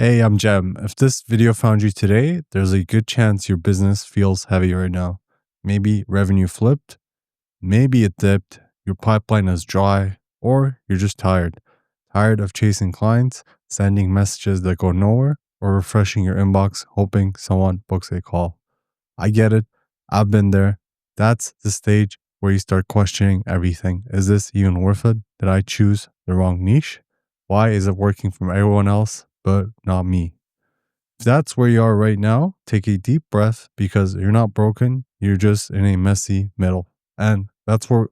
Hey, I'm Jem. If this video found you today, there's a good chance your business feels heavy right now. Maybe revenue flipped, maybe it dipped, your pipeline is dry, or you're just tired. Tired of chasing clients, sending messages that go nowhere, or refreshing your inbox hoping someone books a call. I get it. I've been there. That's the stage where you start questioning everything. Is this even worth it? Did I choose the wrong niche? Why is it working for everyone else, but not me? If that's where you are right now, take a deep breath because you're not broken. You're just in a messy middle. And that's what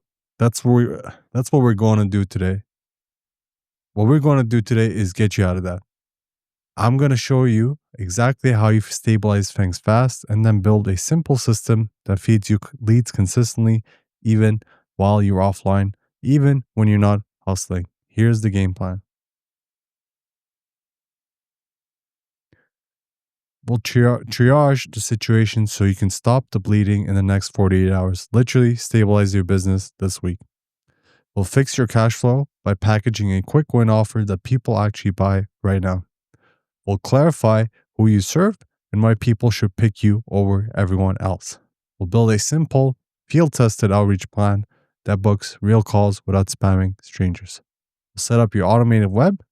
we're going to do today. What we're going to do today is get you out of that. I'm going to show you exactly how you stabilize things fast and then build a simple system that feeds you leads consistently, even while you're offline, even when you're not hustling. Here's the game plan. We'll triage the situation so you can stop the bleeding in the next 48 hours. Literally stabilize your business this week. We'll fix your cash flow by packaging a quick win offer that people actually buy right now. We'll clarify who you serve and why people should pick you over everyone else. We'll build a simple, field tested outreach plan that books real calls without spamming strangers. We'll set up your automated web,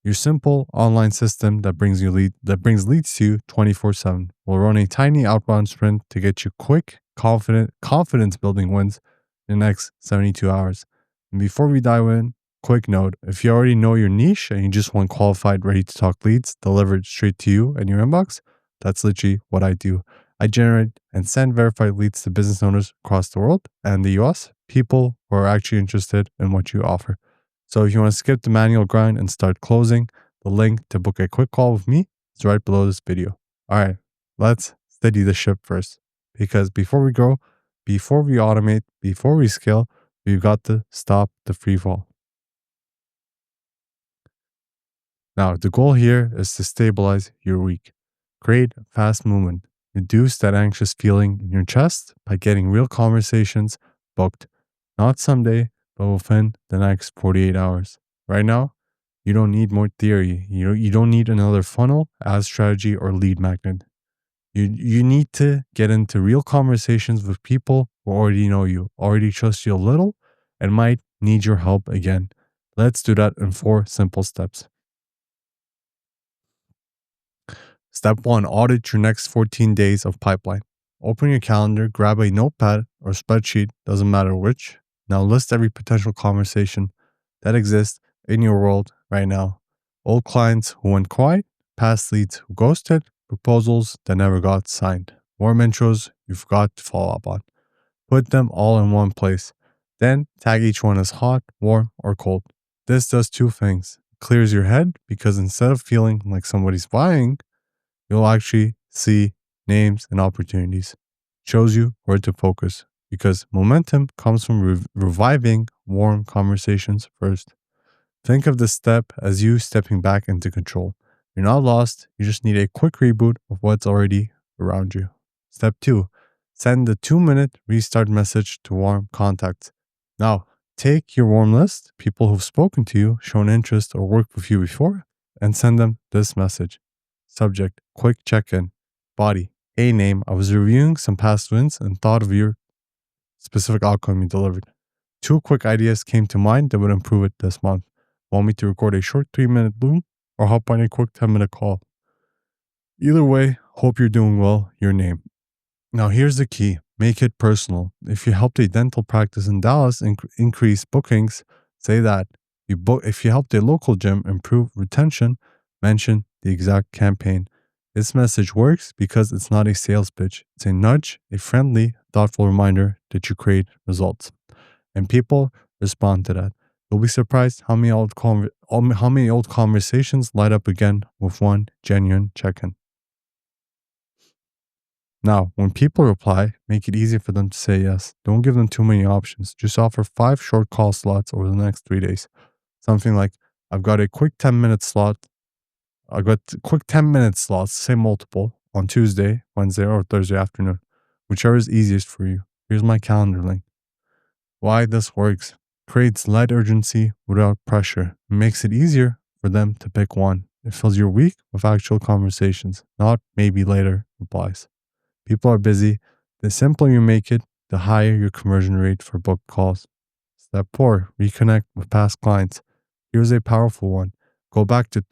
your simple online system that brings leads to you 24/7. We'll run a tiny outbound sprint to get you quick, confidence building wins in the next 72 hours. And before we dive in, quick note, if you already know your niche and you just want qualified, ready to talk leads delivered straight to you and your inbox, that's literally what I do. I generate and send verified leads to business owners across the world and the US, people who are actually interested in what you offer. So if you want to skip the manual grind and start closing, the link to book a quick call with me is right below this video. All right, let's steady the ship first. Because before we go, before we automate, before we scale, we've got to stop the free fall. Now, the goal here is to stabilize your week. Create fast movement. Reduce that anxious feeling in your chest by getting real conversations booked. Not someday, but within the next 48 hours. Right now, you don't need more theory. You don't need another funnel, ad strategy, or lead magnet. You need to get into real conversations with people who already know you, already trust you a little, and might need your help again. Let's do that in 4 simple steps. Step 1, audit your next 14 days of pipeline. Open your calendar, grab a notepad or spreadsheet, doesn't matter which. Now list every potential conversation that exists in your world right now. Old clients who went quiet, past leads who ghosted, proposals that never got signed, warm intros you forgot to follow up on. Put them all in one place. Then tag each one as hot, warm, or cold. This does 2 things. It clears your head because instead of feeling like somebody's buying, you'll actually see names and opportunities. Shows you where to focus because momentum comes from reviving warm conversations first. Think of this step as you stepping back into control. You're not lost, you just need a quick reboot of what's already around you. Step 2, send the 2-minute restart message to warm contacts. Now, take your warm list, people who've spoken to you, shown interest, or worked with you before, and send them this message. Subject, quick check-in. Body, hey name, I was reviewing some past wins and thought of your specific outcome you delivered. 2 quick ideas came to mind that would improve it this month. Want me to record a short 3-minute boom or hop on a quick 10-minute call? Either way, hope you're doing well, your name. Now here's the key, make it personal. If you helped a dental practice in Dallas increase bookings, say that. If you helped a local gym improve retention, mention the exact campaign. This message works because it's not a sales pitch. It's a nudge, a friendly, thoughtful reminder that you create results. And people respond to that. You'll be surprised how many old conversations light up again with one genuine check-in. Now, when people reply, make it easy for them to say yes. Don't give them too many options. Just offer 5 short call slots over the next 3 days. Something like, I've got a quick 10-minute slot. I've got quick 10-minute slots, say multiple, on Tuesday, Wednesday, or Thursday afternoon, whichever is easiest for you. Here's my calendar link. Why this works. Creates light urgency without pressure. It makes it easier for them to pick one. It fills your week with actual conversations, not maybe later replies. People are busy. The simpler you make it, the higher your conversion rate for booked calls. Step 4, reconnect with past clients. Here's a powerful one. Go back to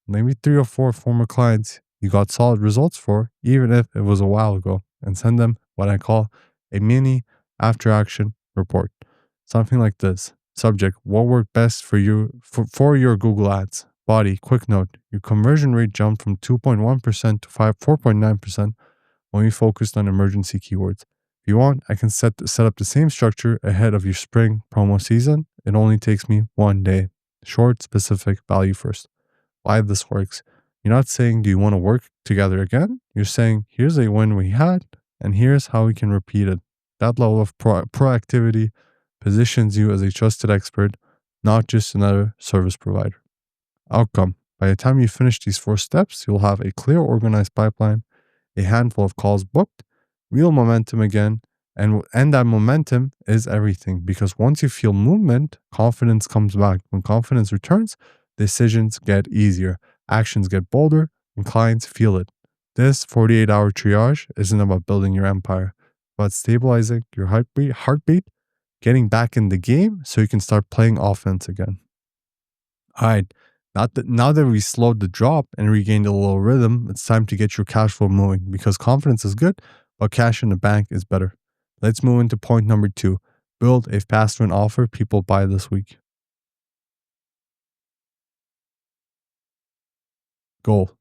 maybe three or four former clients you got solid results for, even if it was a while ago, and send them what I call a mini after action report. Something like this. Subject: what worked best for you for your Google Ads? Body: quick note. Your conversion rate jumped from 2.1% to 4.9% when we focused on emergency keywords. If you want, I can set up the same structure ahead of your spring promo season. It only takes me 1 day. Short, specific, value first. Why this works. You're not saying, do you want to work together again? You're saying, here's a win we had, and here's how we can repeat it. That level of proactivity positions you as a trusted expert, not just another service provider. Outcome: by the time you finish these 4 steps, you'll have a clear, organized pipeline, a handful of calls booked, real momentum again, and that momentum is everything, because once you feel movement, confidence comes back. When confidence returns, decisions get easier, actions get bolder, and clients feel it. This 48-hour triage isn't about building your empire, but stabilizing your heartbeat, getting back in the game so you can start playing offense again. All right, now that we slowed the drop and regained a little rhythm, it's time to get your cash flow moving, because confidence is good, but cash in the bank is better. Let's move into point number 2. Build a fast win offer people buy this week. Goal: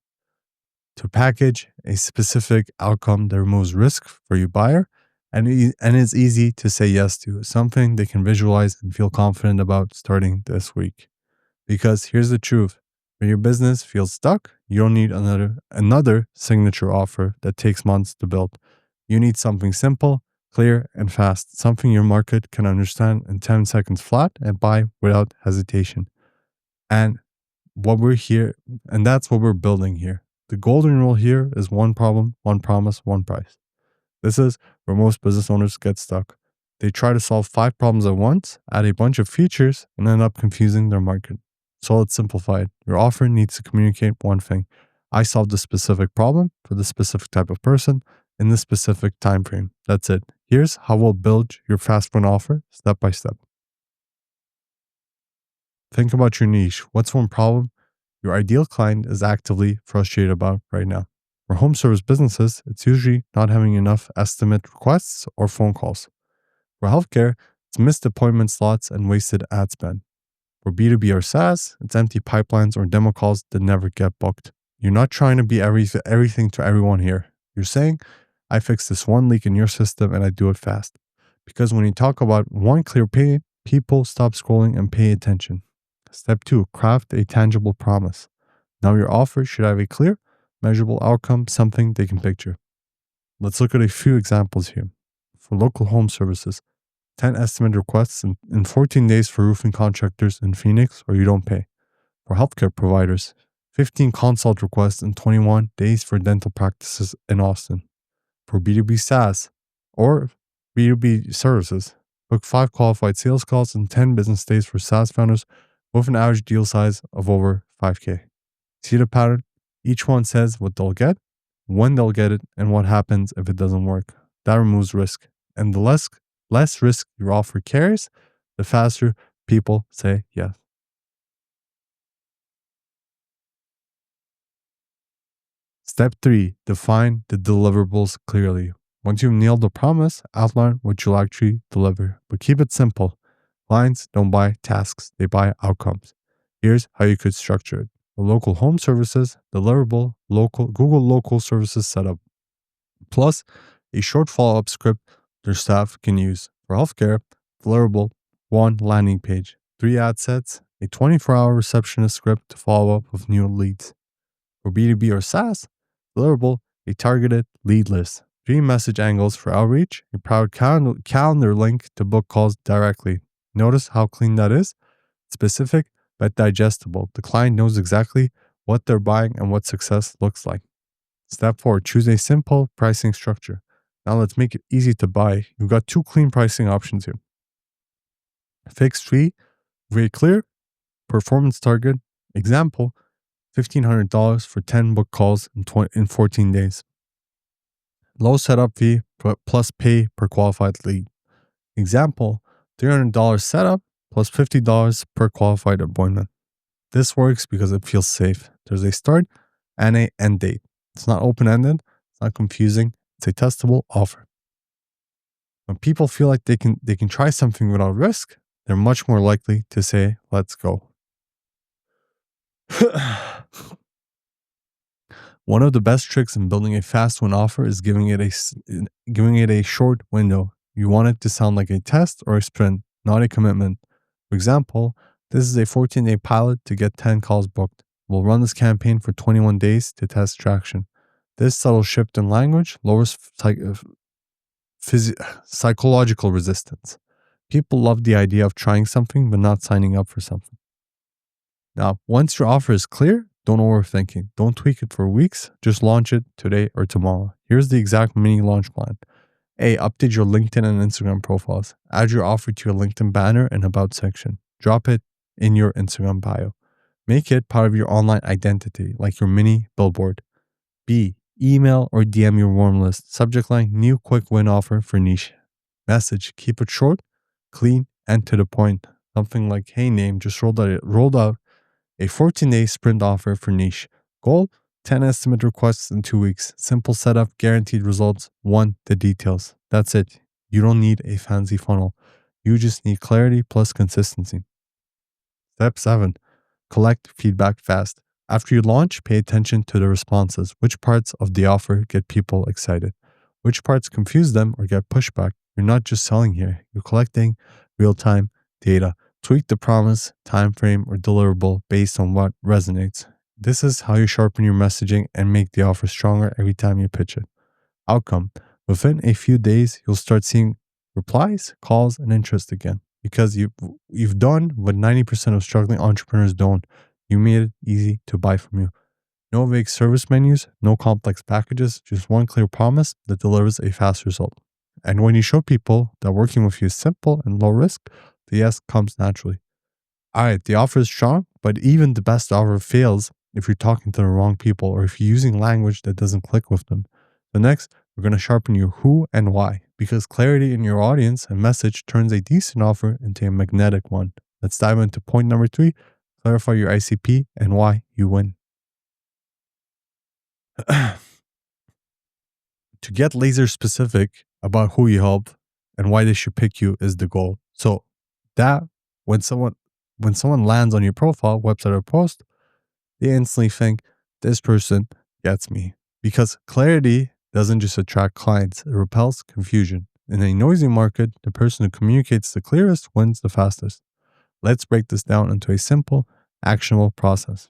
to package a specific outcome that removes risk for your buyer and is easy to say yes to, something they can visualize and feel confident about starting this week. Because here's the truth: when your business feels stuck, you don't need another signature offer that takes months to build. You need something simple, clear, and fast, something your market can understand in 10 seconds flat and buy without hesitation. And that's what we're building here. The golden rule here is one problem, one promise, one price. This is where most business owners get stuck. They try to solve 5 problems at once, add a bunch of features, and end up confusing their market. So let's simplify it. Your offer needs to communicate one thing: I solved this specific problem for this specific type of person in this specific time frame. That's it. Here's how we'll build your fast win offer step by step. Think about your niche. What's one problem your ideal client is actively frustrated about right now? For home service businesses, it's usually not having enough estimate requests or phone calls. For healthcare, it's missed appointment slots and wasted ad spend. For B2B or SaaS, it's empty pipelines or demo calls that never get booked. You're not trying to be everything to everyone here. You're saying, I fix this one leak in your system and I do it fast. Because when you talk about one clear pain, people stop scrolling and pay attention. Step 2, craft a tangible promise. Now your offer should have a clear, measurable outcome, something they can picture. Let's look at a few examples here. For local home services, 10 estimate requests in 14 days for roofing contractors in Phoenix, or you don't pay. For healthcare providers, 15 consult requests in 21 days for dental practices in Austin. For B2B SaaS or B2B services, book 5 qualified sales calls in 10 business days for SaaS founders with an average deal size of over $5,000. See the pattern? Each one says what they'll get, when they'll get it, and what happens if it doesn't work. That removes risk. And the less risk your offer carries, the faster people say yes. Step 3, define the deliverables clearly. Once you've nailed the promise, outline what you'll actually deliver. But keep it simple. Clients don't buy tasks, they buy outcomes. Here's how you could structure it. For local home services, deliverable Google local services setup, plus a short follow-up script their staff can use. For healthcare, deliverable 1 landing page, 3 ad sets, a 24-hour receptionist script to follow up with new leads. For B2B or SaaS, deliverable a targeted lead list, 3 message angles for outreach, a proud calendar link to book calls directly. Notice how clean that is? Specific but digestible. The client knows exactly what they're buying and what success looks like. Step 4, choose a simple pricing structure. Now let's make it easy to buy. You've got 2 clean pricing options here. Fixed fee, very clear, performance target. Example, $1,500 for 10 book calls in 14 days. Low setup fee plus pay per qualified lead. Example, $300 setup plus $50 per qualified appointment. This works because it feels safe. There's a start and an end date. It's not open-ended, it's not confusing, it's a testable offer. When people feel like they can try something without risk, they're much more likely to say, let's go. One of the best tricks in building a fast win offer is giving it a short window. You want it to sound like a test or a sprint, not a commitment. For example, this is a 14-day pilot to get 10 calls booked. We'll run this campaign for 21 days to test traction. This subtle shift in language lowers psychological resistance. People love the idea of trying something but not signing up for something. Now, once your offer is clear, don't overthink it. Don't tweak it for weeks. Just launch it today or tomorrow. Here's the exact mini launch plan. A. Update your LinkedIn and Instagram profiles. Add your offer to your LinkedIn banner and About section. Drop it in your Instagram bio. Make it part of your online identity, like your mini billboard. B. Email or DM your warm list. Subject line, new quick win offer for niche. Message, keep it short, clean, and to the point. Something like, hey name, just rolled out a 14-day sprint offer for niche. Goal, 10 estimate requests in 2 weeks. Simple setup, guaranteed results. 1. The details. That's it. You don't need a fancy funnel. You just need clarity plus consistency. Step 7. Collect feedback fast. After you launch, pay attention to the responses. Which parts of the offer get people excited? Which parts confuse them or get pushback? You're not just selling here. You're collecting real-time data. Tweak the promise, time frame, or deliverable based on what resonates. This is how you sharpen your messaging and make the offer stronger every time you pitch it. Outcome. Within a few days, you'll start seeing replies, calls, and interest again. Because you've done what 90% of struggling entrepreneurs don't. You made it easy to buy from you. No vague service menus, no complex packages, just one clear promise that delivers a fast result. And when you show people that working with you is simple and low risk, the yes comes naturally. All right, the offer is strong, but even the best offer fails if you're talking to the wrong people or if you're using language that doesn't click with them. So next, we're going to sharpen your who and why, because clarity in your audience and message turns a decent offer into a magnetic one. Let's dive into point number 3, clarify your ICP and why you win. To get laser specific about who you help and why they should pick you is the goal. So that when someone lands on your profile, website, or post, they instantly think this person gets me. Because clarity doesn't just attract clients, it repels confusion. In a noisy market, the person who communicates the clearest wins the fastest. Let's break this down into a simple, actionable process.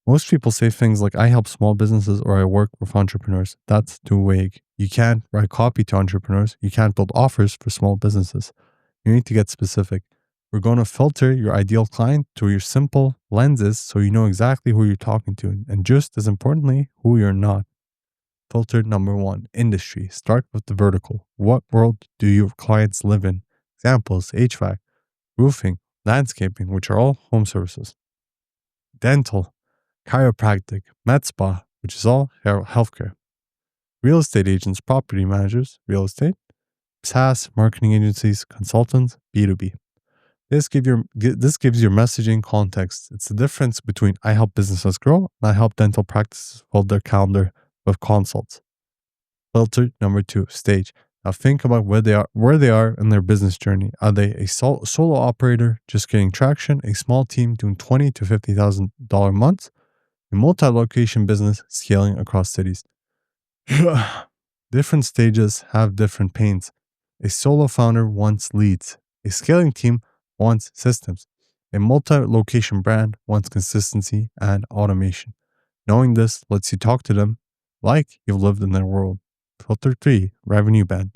Most people say things like, I help small businesses or I work with entrepreneurs. That's too vague. You can't write copy to entrepreneurs. You can't build offers for small businesses. You need to get specific. We're going to filter your ideal client through your simple lenses so you know exactly who you're talking to, and just as importantly, who you're not. Filter number 1, industry. Start with the vertical. What world do your clients live in? Examples, HVAC, roofing, landscaping, which are all home services. Dental, chiropractic, med spa, which is all healthcare. Real estate agents, property managers, real estate. SaaS, marketing agencies, consultants, B2B. This gives your messaging context. It's the difference between I help businesses grow and I help dental practices hold their calendar with consults. Filter number 2, stage. Now think about where they are in their business journey. Are they a solo operator just getting traction, a small team doing $20,000 to $50,000 months, a multi-location business scaling across cities? Different stages have different pains. A solo founder wants leads. A scaling team wants systems. A multi-location brand wants consistency and automation. Knowing this lets you talk to them like you've lived in their world. Filter 3, revenue band.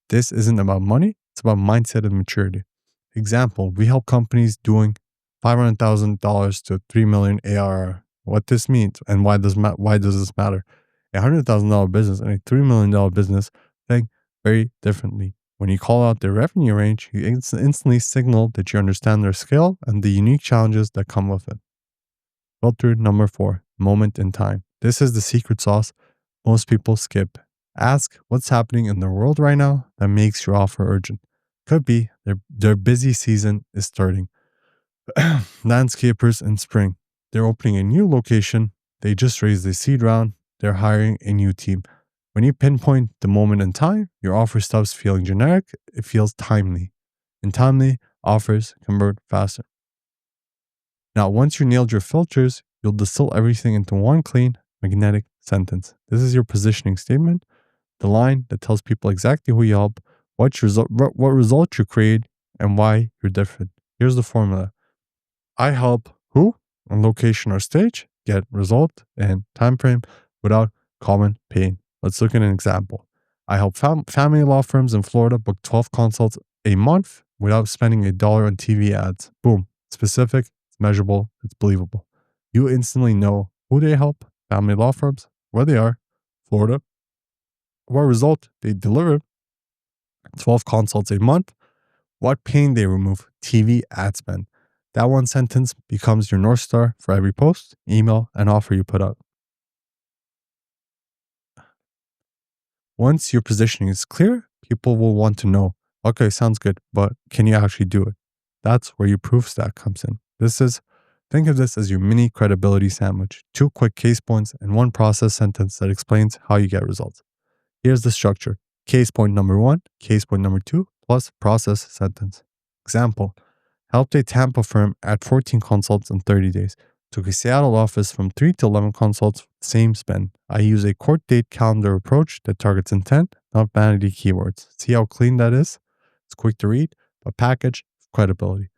This isn't about money, it's about mindset and maturity. Example, we help companies doing $500,000 to $3 million ARR. What this means and why does this matter? A $100,000 business and a $3 million business think very differently. When you call out their revenue range, you instantly signal that you understand their scale and the unique challenges that come with it. Filter number 4, moment in time. This is the secret sauce most people skip. Ask what's happening in the world right now that makes your offer urgent. Could be their busy season is starting. Landscapers in spring. They're opening a new location. They just raised a seed round. They're hiring a new team. When you pinpoint the moment in time, your offer stops feeling generic. It feels timely. And timely offers convert faster. Now, once you nailed your filters, you'll distill everything into one clean, magnetic sentence. This is your positioning statement, the line that tells people exactly who you help, what result you create, and why you're different. Here's the formula. I help who on location or stage get result and time frame without common pain. Let's look at an example. I help family law firms in Florida book 12 consults a month without spending $1 on TV ads. Boom. Specific, it's measurable, it's believable. You instantly know who they help, family law firms, where they are, Florida, what result they deliver, 12 consults a month, what pain they remove, TV ad spend. That one sentence becomes your North Star for every post, email, and offer you put out. Once your positioning is clear, people will want to know, okay, sounds good, but can you actually do it? That's where your proof stack comes in. Think of this as your mini credibility sandwich, 2 quick case points and 1 process sentence that explains how you get results. Here's the structure. Case point number 1, case point number 2, plus process sentence. Example, helped a Tampa firm add 14 consults in 30 days. Took a Seattle office from 3 to 11 consults, same spend. I use a court date calendar approach that targets intent, not vanity keywords. See how clean that is? It's quick to read, but package credibility.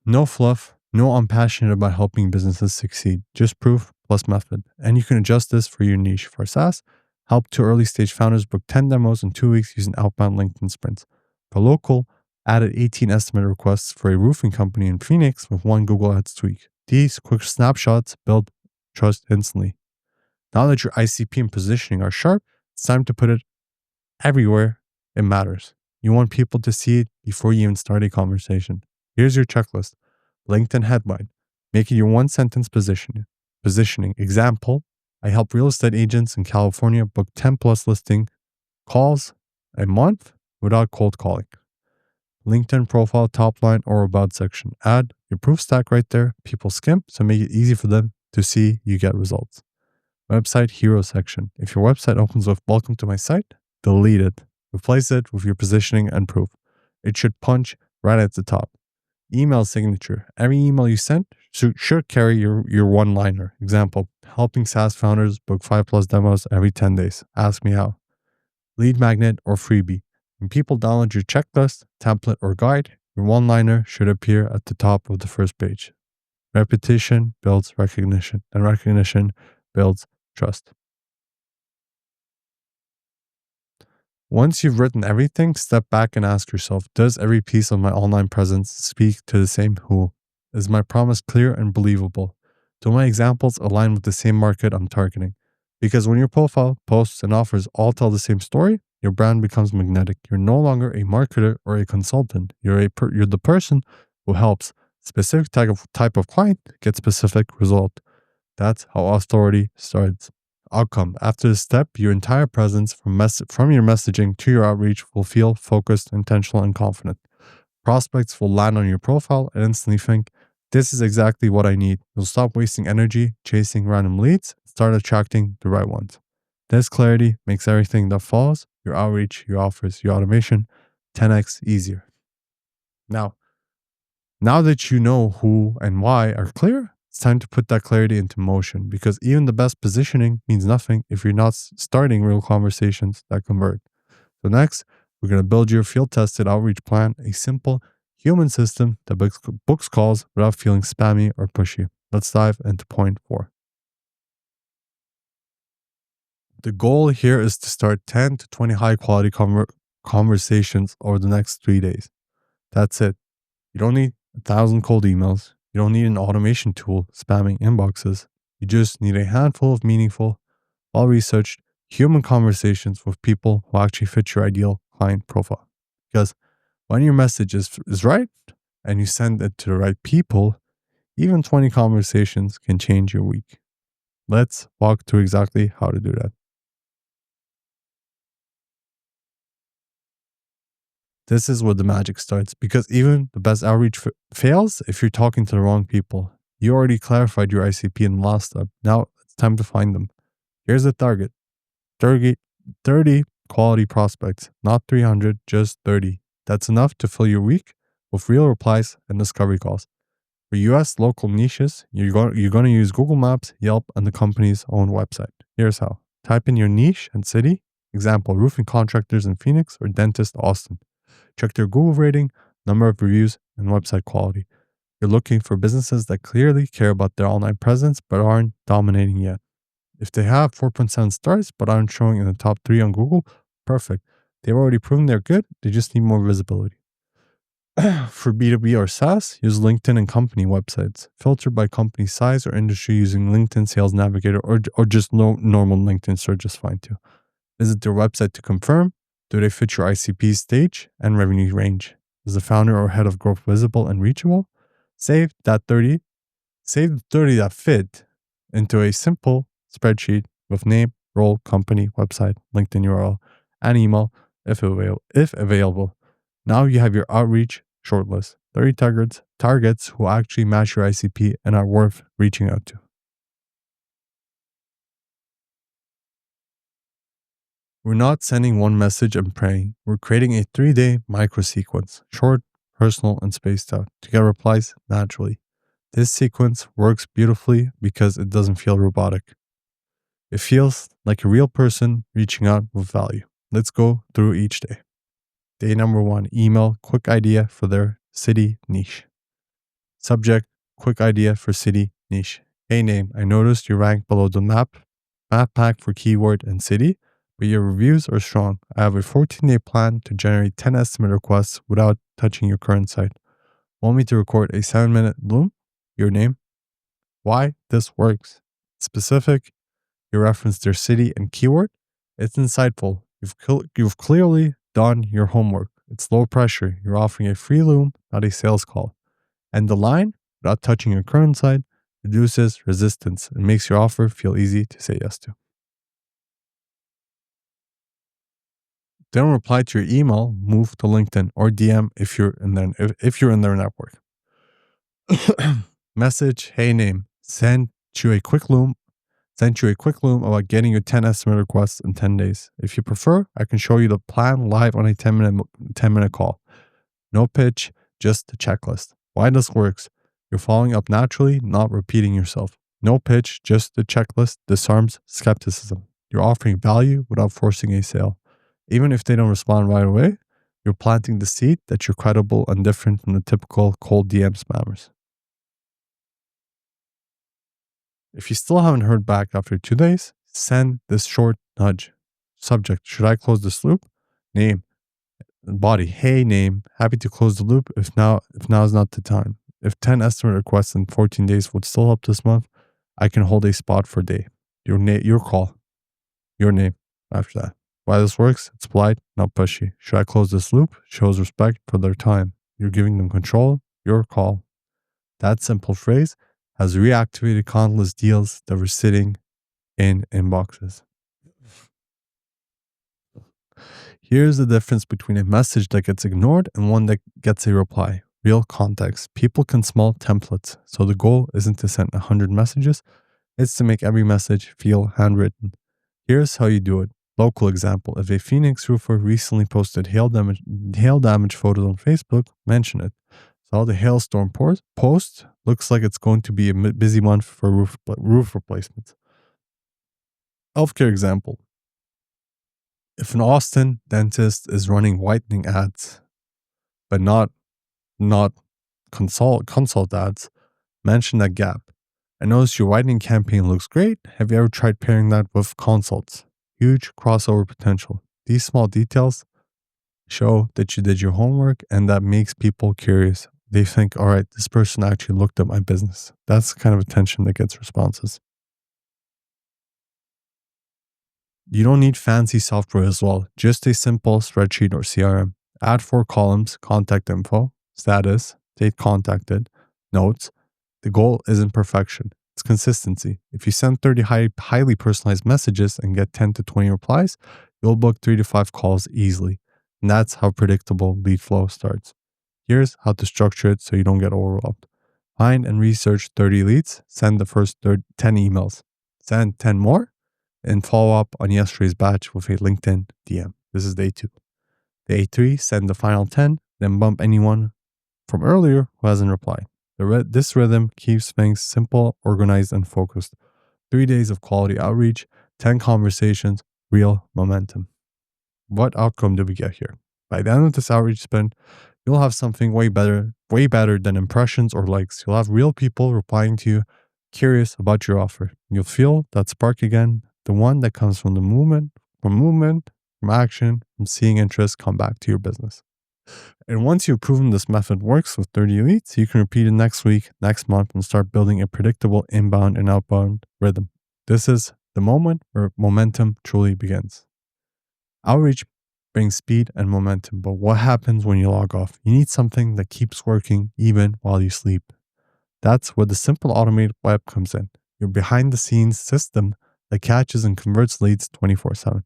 No fluff, no I'm passionate about helping businesses succeed. Just proof plus method. And you can adjust this for your niche. For SaaS, help 2 early stage founders book 10 demos in 2 weeks using outbound LinkedIn sprints. For local, added 18 estimate requests for a roofing company in Phoenix with 1 Google Ads tweak. These quick snapshots build trust instantly. Now that your ICP and positioning are sharp, it's time to put it everywhere it matters. You want people to see it before you even start a conversation. Here's your checklist. LinkedIn headline. Make it your 1 sentence positioning. Example, I help real estate agents in California book 10 plus listing calls a month without cold calling. LinkedIn profile, top line, or about section. Add your proof stack right there. People skimp, so make it easy for them to see you get results. Website hero section. If your website opens with welcome to my site, delete it. Replace it with your positioning and proof. It should punch right at the top. Email signature. Every email you send should carry your one-liner. Example, helping SaaS founders book 5 plus demos every 10 days. Ask me how. Lead magnet or freebie. When people download your checklist, template, or guide, your one-liner should appear at the top of the first page. Repetition builds recognition, and recognition builds trust. Once you've written everything, step back and ask yourself, does every piece of my online presence speak to the same who? Is my promise clear and believable? Do my examples align with the same market I'm targeting? Because when your profile, posts, and offers all tell the same story, your brand becomes magnetic. You're no longer a marketer or a consultant. You're the person who helps specific type of client get specific result. That's how authority starts. Outcome. After this step, your entire presence from your messaging to your outreach will feel focused, intentional, and confident. Prospects will land on your profile and instantly think, this is exactly what I need. You'll stop wasting energy chasing random leads, start attracting the right ones. This clarity makes everything that follows, your outreach, your offers, your automation, 10x easier. Now that you know who and why are clear, it's time to put that clarity into motion, because even the best positioning means nothing if you're not starting real conversations that convert. So next, we're going to build your field-tested outreach plan, a simple human system that books calls without feeling spammy or pushy. Let's dive into point 4. The goal here is to start 10 to 20 high-quality conversations over the next 3 days. That's it. You don't need 1,000 cold emails. You don't need an automation tool spamming inboxes. You just need a handful of meaningful, well-researched human conversations with people who actually fit your ideal client profile. Because when your message is right and you send it to the right people, Even 20 conversations can change your week. Let's walk through exactly how to do that. This is where the magic starts because even the best outreach fails if you're talking to the wrong people. You already clarified your ICP in the last step. Now it's time to find them. Here's the target 30, 30 quality prospects, not 300, just 30. That's enough to fill your week with real replies and discovery calls. For US local niches, you're going to use Google Maps, Yelp, and the company's own website. Here's how. Type in your niche and city. Example, roofing contractors in Phoenix or dentist Austin. Check their Google rating, number of reviews, and website quality. You're looking for businesses that clearly care about their online presence but aren't dominating yet. If they have 4.7 stars but aren't showing in the top 3 on Google, perfect. They've already proven they're good, they just need more visibility. For B2B or SaaS, use LinkedIn and company websites. Filter by company size or industry using LinkedIn Sales Navigator or just normal LinkedIn search is fine too. Visit their website to confirm. Do they fit your ICP stage and revenue range? Is the founder or head of growth visible and reachable? Save the 30 that fit into a simple spreadsheet with name, role, company, website, LinkedIn URL, and email if available. Now you have your outreach shortlist. 30 targets who actually match your ICP and are worth reaching out to. We're not sending one message and praying. We're creating a 3-day micro sequence, short, personal, and spaced out, to get replies naturally. This sequence works beautifully because it doesn't feel robotic. It feels like a real person reaching out with value. Let's go through each day. Day number 1, email, quick idea for their city niche. Subject, quick idea for city niche. Hey name, I noticed you rank below the map pack for keyword and city, but your reviews are strong. I have a 14-day plan to generate 10 estimate requests without touching your current site. Want me to record a 7-minute bloom? Your name? Why this works. Specific, you reference their city and keyword. It's insightful. You've clearly done your homework. It's low pressure. You're offering a free loom, not a sales call. And the line, without touching your current site, reduces resistance and makes your offer feel easy to say yes to. Then reply to your email, move to LinkedIn or DM if you're in their network. Message, hey name, sent you a quick loom about getting your 10 estimate requests in 10 days. If you prefer, I can show you the plan live on a 10-minute call. No pitch, just the checklist. Why this works? You're following up naturally, not repeating yourself. No pitch, just the checklist disarms skepticism. You're offering value without forcing a sale. Even if they don't respond right away, you're planting the seed that you're credible and different from the typical cold DM spammers. If you still haven't heard back after 2 days, send this short nudge. Subject, should I close this loop? Name, body, hey name, happy to close the loop if now is not the time. If 10 estimate requests in 14 days would still help this month, I can hold a spot for a day. Your call, your name after that. Why this works? It's polite, not pushy. Should I close this loop? Shows respect for their time. You're giving them control, your call. That simple phrase has reactivated countless deals that were sitting in inboxes. Here's the difference between a message that gets ignored and one that gets a reply. Real context. People can smell templates, so the goal isn't to send 100 messages, it's to make every message feel handwritten. Here's how you do it. Local example. If a Phoenix roofer recently posted hail damage photos on Facebook, mention it. So the hailstorm post looks like it's going to be a busy month for roof replacements. Healthcare example. If an Austin dentist is running whitening ads, but not consult ads, mention that gap. I noticed your whitening campaign looks great. Have you ever tried pairing that with consults? Huge crossover potential. These small details show that you did your homework, and that makes people curious. They think, all right, this person actually looked at my business. That's the kind of attention that gets responses. You don't need fancy software as well, just a simple spreadsheet or CRM. Add 4 columns: contact info, status, date contacted, notes, The goal isn't perfection, it's consistency. If you send 30 highly personalized messages and get 10 to 20 replies, you'll book 3 to 5 calls easily. And that's how predictable lead flow starts. Here's how to structure it so you don't get overwhelmed. Find and research 30 leads, send the first 10 emails, send 10 more, and follow up on yesterday's batch with a LinkedIn DM. This is day 2. Day 3, send the final 10, then bump anyone from earlier who hasn't replied. This rhythm keeps things simple, organized, and focused. 3 days of quality outreach, 10 conversations, real momentum. What outcome did we get here? By the end of this outreach sprint, you'll have something way better than impressions or likes. You'll have real people replying to you, curious about your offer. You'll feel that spark again, the one that comes from from action, from seeing interest come back to your business. And once you've proven this method works with 30 leads, you can repeat it next week, next month, and start building a predictable inbound and outbound rhythm. This is the moment where momentum truly begins. Outreach brings speed and momentum, but what happens when you log off? You need something that keeps working even while you sleep. That's where the simple automated web comes in. Your behind the scenes system that catches and converts leads 24/7.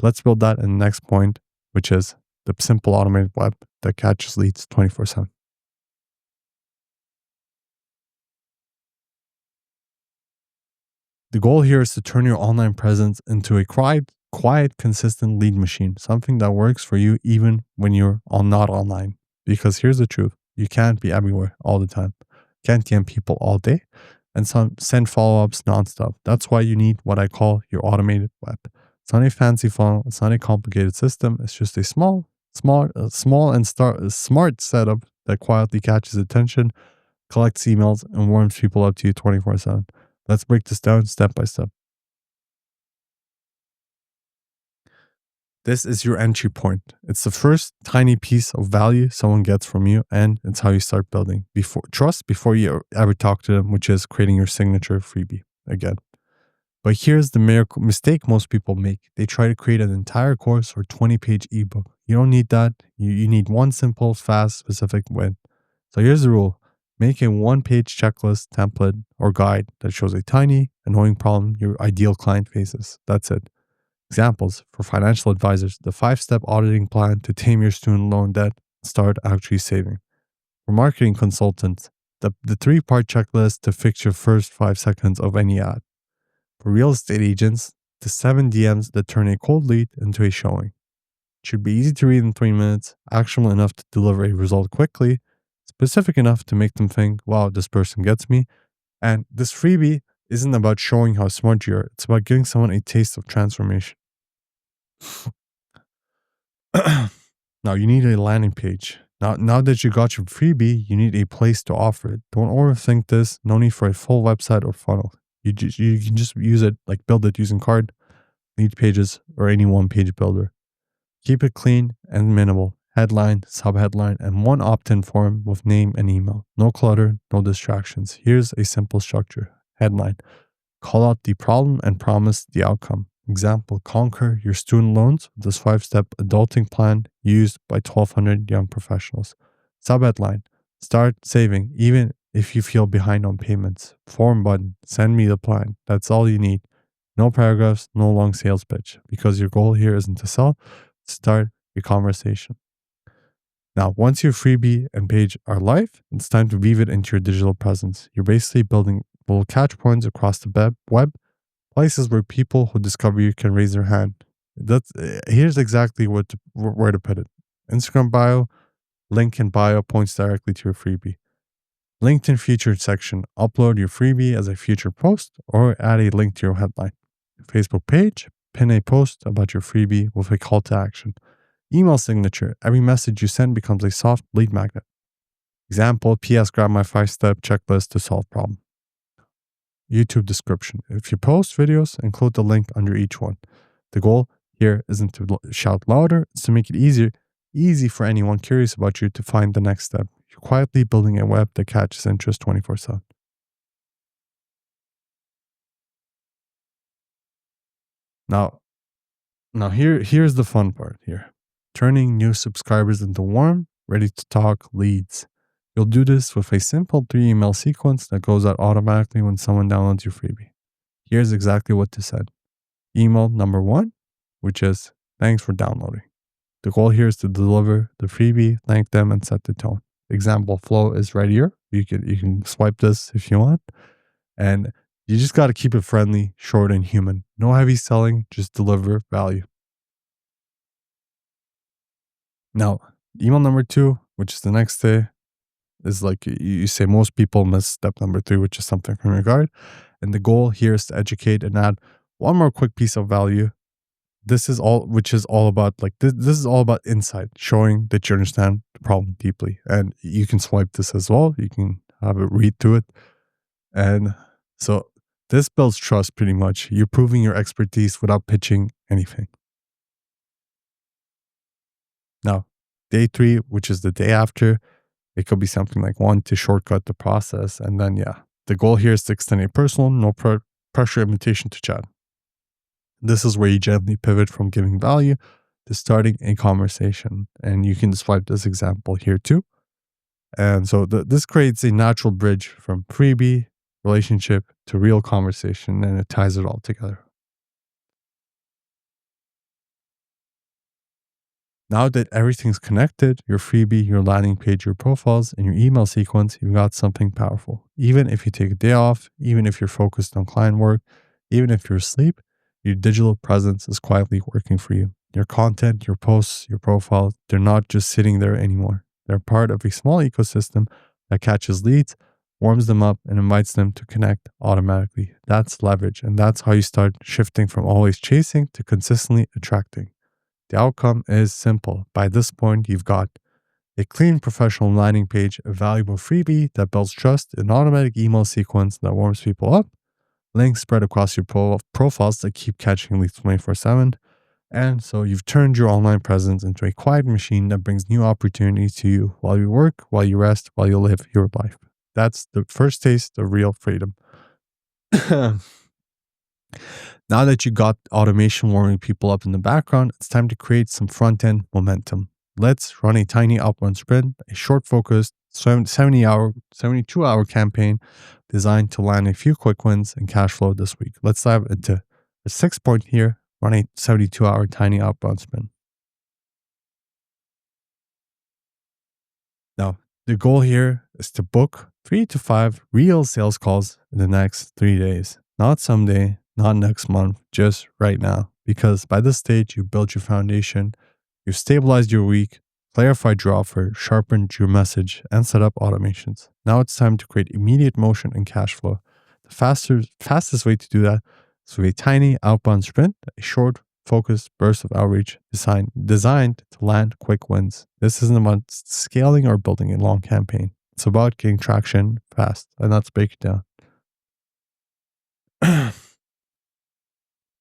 Let's build that in the next point, which is the simple automated web that catches leads 24/7. The goal here is to turn your online presence into a quiet, consistent lead machine, something that works for you even when you're not online. Because here's the truth, you can't be everywhere all the time. You can't DM people all day and send follow-ups nonstop. That's why you need what I call your automated web. It's not a fancy funnel, it's not a complicated system, it's just a small and smart setup that quietly catches attention, collects emails, and warms people up to you 24/7. Let's break this down step by step. This is your entry point. It's the first tiny piece of value someone gets from you, and it's how you start building before you ever talk to them, which is creating your signature freebie again. But here's the mistake most people make. They try to create an entire course or 20-page ebook. You don't need that. You need one simple, fast, specific win. So here's the rule. Make a one-page checklist, template, or guide that shows a tiny, annoying problem your ideal client faces. That's it. Examples for financial advisors, the 5-step auditing plan to tame your student loan debt and start actually saving. For marketing consultants, the 3-part checklist to fix your first 5 seconds of any ad. For real estate agents, the 7 DMs that turn a cold lead into a showing. It should be easy to read in 3 minutes, actionable enough to deliver a result quickly, specific enough to make them think, wow, this person gets me. And this freebie isn't about showing how smart you are. It's about giving someone a taste of transformation. Now you need a landing page. Now that you got your freebie, you need a place to offer it. Don't overthink this. No need for a full website or funnel. You can just use it, like build it using Card, Lead Pages, or any one-page builder. Keep it clean and minimal. Headline, subheadline, and one opt-in form with name and email. No clutter, no distractions. Here's a simple structure. Headline. Call out the problem and promise the outcome. Example, conquer your student loans with this 5-step adulting plan used by 1,200 young professionals. Subheadline. Start saving even if you feel behind on payments. Form button. Send me the plan. That's all you need. No paragraphs, no long sales pitch. Because your goal here isn't to sell, start your conversation. Now, once your freebie and page are live, it's time to weave it into your digital presence. You're basically building little catch points across the web, places where people who discover you can raise their hand. Here's exactly where to put it. Instagram bio, link in bio points directly to your freebie. LinkedIn featured section, upload your freebie as a featured post or add a link to your headline. Facebook page, pin a post about your freebie with a call to action. Email signature, every message you send becomes a soft lead magnet. Example, PS grab my 5-step checklist to solve problem. YouTube description. If you post videos, include the link under each one. The goal here isn't to shout louder, it's to make it easy for anyone curious about you to find the next step. You're quietly building a web that catches interest 24/7. Now here's the fun part here. Turning new subscribers into warm, ready to talk leads. You'll do this with a simple 3 email sequence that goes out automatically when someone downloads your freebie. Here's exactly what to send. Email number 1, which is thanks for downloading. The goal here is to deliver the freebie, thank them, and set the tone. Example flow is right here. You can swipe this if you want. And you just got to keep it friendly, short, and human. No heavy selling, just deliver value. Now, email number 2, which is the next day, is like you say most people miss step number 3, which is something from your guard. And the goal here is to educate and add one more quick piece of value. This is all, which is all about like this is all about insight, showing that you understand the problem deeply. And you can swipe this as well. You can have a read through it. And so this builds trust pretty much. You're proving your expertise without pitching anything. Now, day 3, which is the day after, it could be something like 1 to shortcut the process. And then, the goal here is to extend a personal, no pressure invitation to chat. This is where you gently pivot from giving value to starting a conversation. And you can swipe this example here too. And so this creates a natural bridge from freebie relationship to real conversation, and it ties it all together. Now that everything's connected, your freebie, your landing page, your profiles, and your email sequence, you've got something powerful. Even if you take a day off, even if you're focused on client work, even if you're asleep, your digital presence is quietly working for you. Your content, your posts, your profile, they're not just sitting there anymore. They're part of a small ecosystem that catches leads, warms them up, and invites them to connect automatically. That's leverage. And that's how you start shifting from always chasing to consistently attracting. The outcome is simple. By this point, you've got a clean professional landing page, a valuable freebie that builds trust, an automatic email sequence that warms people up, links spread across your profiles that keep catching leads 24/7. And so you've turned your online presence into a quiet machine that brings new opportunities to you while you work, while you rest, while you live your life. That's the first taste of real freedom. Now that you got automation warming people up in the background, it's time to create some front-end momentum. Let's run a tiny outbound sprint, a short focused 72-hour campaign designed to land a few quick wins and cash flow this week. Let's dive into the 6-point here, run a 72-hour tiny outbound sprint. Now, the goal here is to book 3 to 5 real sales calls in the next 3 days, not someday, not next month, just right now. Because by this stage, you've built your foundation, you've stabilized your week, clarified your offer, sharpened your message, and set up automations. Now it's time to create immediate motion and cash flow. The fastest way to do that is with a tiny outbound sprint, a short, focused burst of outreach designed to land quick wins. This isn't about scaling or building a long campaign. It's about getting traction fast. And let's break it down.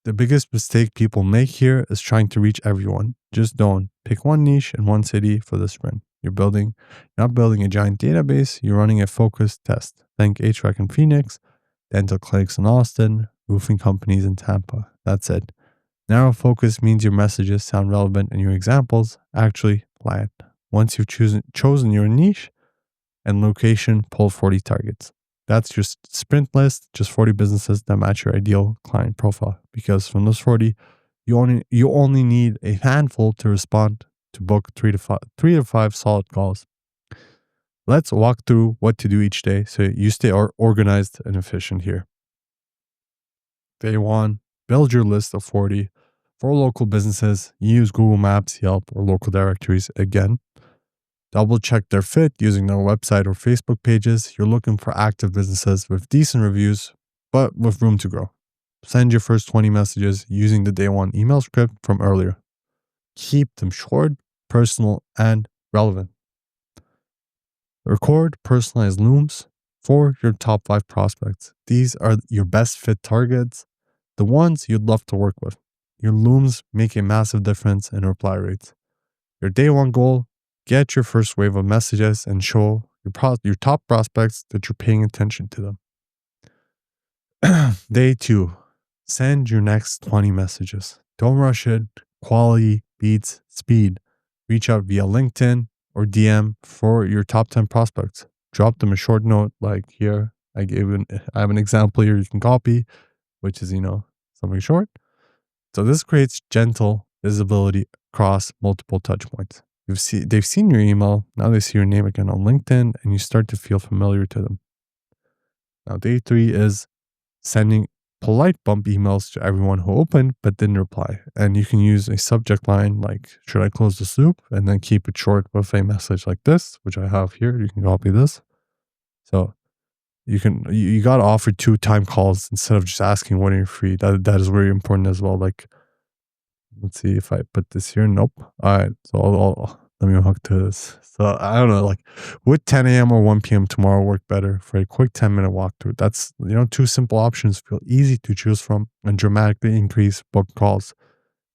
The biggest mistake people make here is trying to reach everyone. Just don't. Pick one niche and one city for the sprint. You're not building a giant database, you're running a focused test. Think HVAC in Phoenix, dental clinics in Austin, roofing companies in Tampa. That's it. Narrow focus means your messages sound relevant and your examples actually land. Once you've chosen your niche and location, pull 40 targets. That's your sprint list, just 40 businesses that match your ideal client profile. Because from those 40, you only need a handful to respond to book 3 to 5 solid calls. Let's walk through what to do each day so you stay organized and efficient here. Day 1, build your list of 40 for local businesses. Use Google Maps, Yelp, or local directories again. Double check their fit using their website or Facebook pages. You're looking for active businesses with decent reviews, but with room to grow. Send your first 20 messages using the day 1 email script from earlier. Keep them short, personal, and relevant. Record personalized looms for your top 5 prospects. These are your best fit targets, the ones you'd love to work with. Your looms make a massive difference in reply rates. Your day 1 goal, get your first wave of messages and show your top prospects that you're paying attention to them. Day 2, send your next 20 messages. Don't rush it. Quality beats speed. Reach out via LinkedIn or DM for your top 10 prospects. Drop them a short note like here. I have an example here you can copy, which is, something short. So this creates gentle visibility across multiple touch points. They've seen your email. Now they see your name again on LinkedIn and you start to feel familiar to them. Now, day 3 is sending polite bump emails to everyone who opened but didn't reply. And you can use a subject line like, should I close this loop? And then keep it short with a message like this, which I have here. You can copy this. So you got to offer 2 time calls instead of just asking when you're free. That is very important as well. Like, let's see if I put this here. Nope. All right. So let me hook to this. So I don't know, like, would 10 a.m. or 1 p.m. tomorrow work better for a quick 10-minute walkthrough? That's, 2 simple options feel easy to choose from and dramatically increase book calls.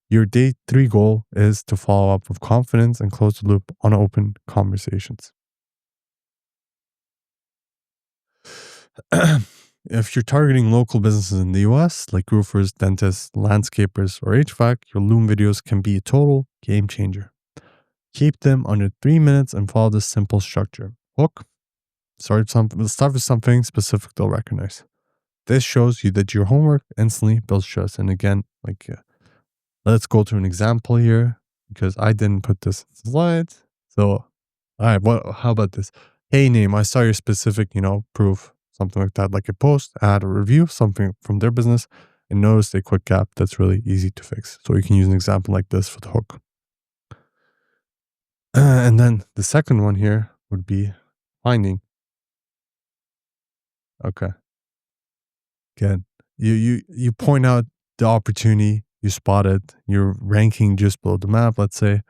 Your day 3 goal is to follow up with confidence and close the loop on open conversations. If you're targeting local businesses in the US, like roofers, dentists, landscapers, or HVAC, your Loom videos can be a total game changer. Keep them under 3 minutes and follow this simple structure. Hook. Start with something specific they'll recognize. This shows you that your homework instantly builds trust. And again, let's go to an example here because I didn't put this in the slides. So, all right, how about this? Hey, name, I saw your specific, proof, something like that, like a post, ad, or review, something from their business, and notice a quick gap that's really easy to fix. So you can use an example like this for the hook. And then the second one here would be finding. Okay. Good. You point out the opportunity you spotted. You're ranking just below the map, let's say,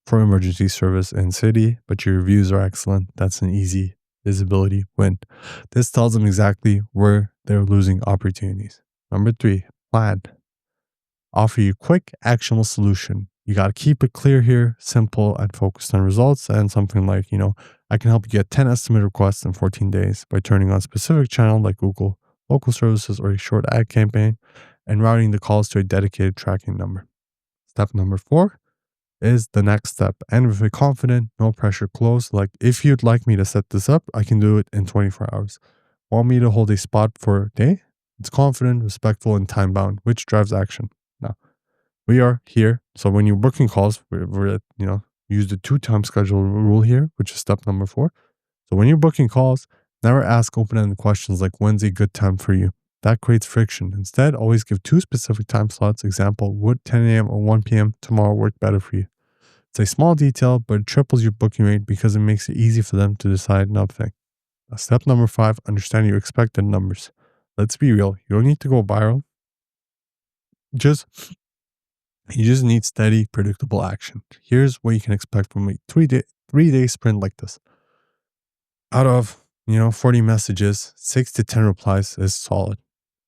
for emergency service in city, but your reviews are excellent. That's an easy visibility win. This tells them exactly where they're losing opportunities. Number 3, plan. Offer you quick, actionable solution. You got to keep it clear here, simple, and focused on results. And something like, I can help you get 10 estimate requests in 14 days by turning on specific channel like Google, local services, or a short ad campaign, and routing the calls to a dedicated tracking number. Step number 4 is the next step. And with a confident, no pressure close, like, if you'd like me to set this up, I can do it in 24 hours. Want me to hold a spot for a day? It's confident, respectful, and time bound, which drives action. Now, we are here. So when you're booking calls, we're at, use the 2-time schedule rule here, which is step number 4. So when you're booking calls, never ask open-ended questions like, when's a good time for you? That creates friction. Instead, always give 2 specific time slots. Example, would 10 a.m. or 1 p.m. tomorrow work better for you? It's a small detail, but it triples your booking rate because it makes it easy for them to decide nothing. Step number 5, understand your expected numbers. Let's be real. You don't need to go viral. You just need steady, predictable action. Here's what you can expect from a 3-day sprint like this. Out of 40 messages, 6 to 10 replies is solid.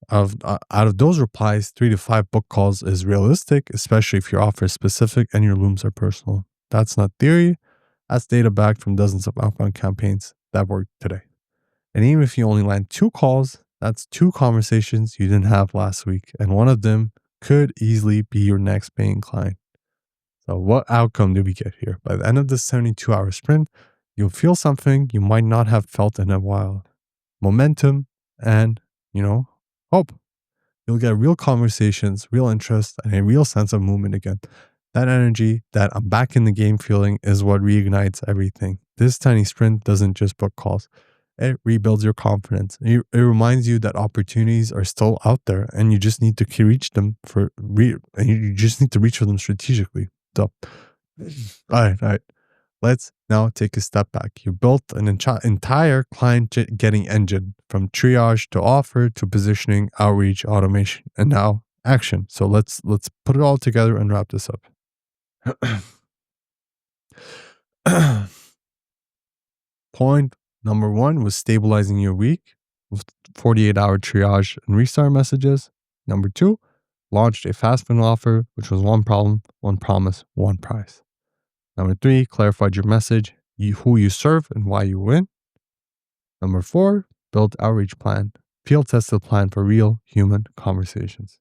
Out of those replies, 3 to 5 book calls is realistic, especially if your offer is specific and your looms are personal. That's not theory. That's data backed from dozens of outbound campaigns that work today. And even if you only land 2 calls, that's 2 conversations you didn't have last week. And one of them could easily be your next paying client. So what outcome did we get here? By the end of this 72-hour sprint, you'll feel something you might not have felt in a while. Momentum and, hope. You'll get real conversations, real interest, and a real sense of movement again. That energy, that I'm back in the game feeling is what reignites everything. This tiny sprint doesn't just book calls. It rebuilds your confidence. It reminds you that opportunities are still out there and you just need to reach them you just need to reach for them strategically. So, all right. Let's now take a step back. You built an entire client getting engine from triage to offer to positioning, outreach, automation, and now action. So let's put it all together and wrap this up. Point number 1 was stabilizing your week with 48-hour triage and restart messages. Number 2, launched a fast win offer, which was 1 problem, 1 promise, 1 price. Number 3, clarified your message, who you serve and why you win. Number 4, built outreach plan, field tested plan for real human conversations.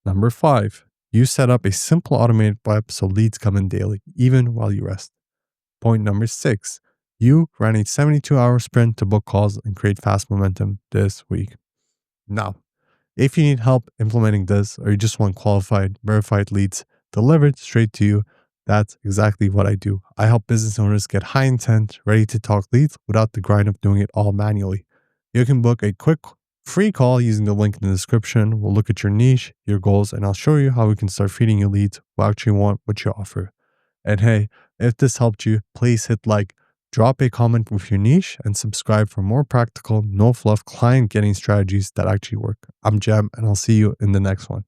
Number 5, you set up a simple automated web so leads come in daily, even while you rest. Point number 6. You ran a 72-hour sprint to book calls and create fast momentum this week. Now, if you need help implementing this or you just want qualified, verified leads delivered straight to you, that's exactly what I do. I help business owners get high intent, ready to talk leads without the grind of doing it all manually. You can book a quick free call using the link in the description. We'll look at your niche, your goals, and I'll show you how we can start feeding you leads who actually want what you offer. And hey, if this helped you, please hit like, drop a comment with your niche, and subscribe for more practical, no fluff client getting strategies that actually work. I'm Jem, and I'll see you in the next one.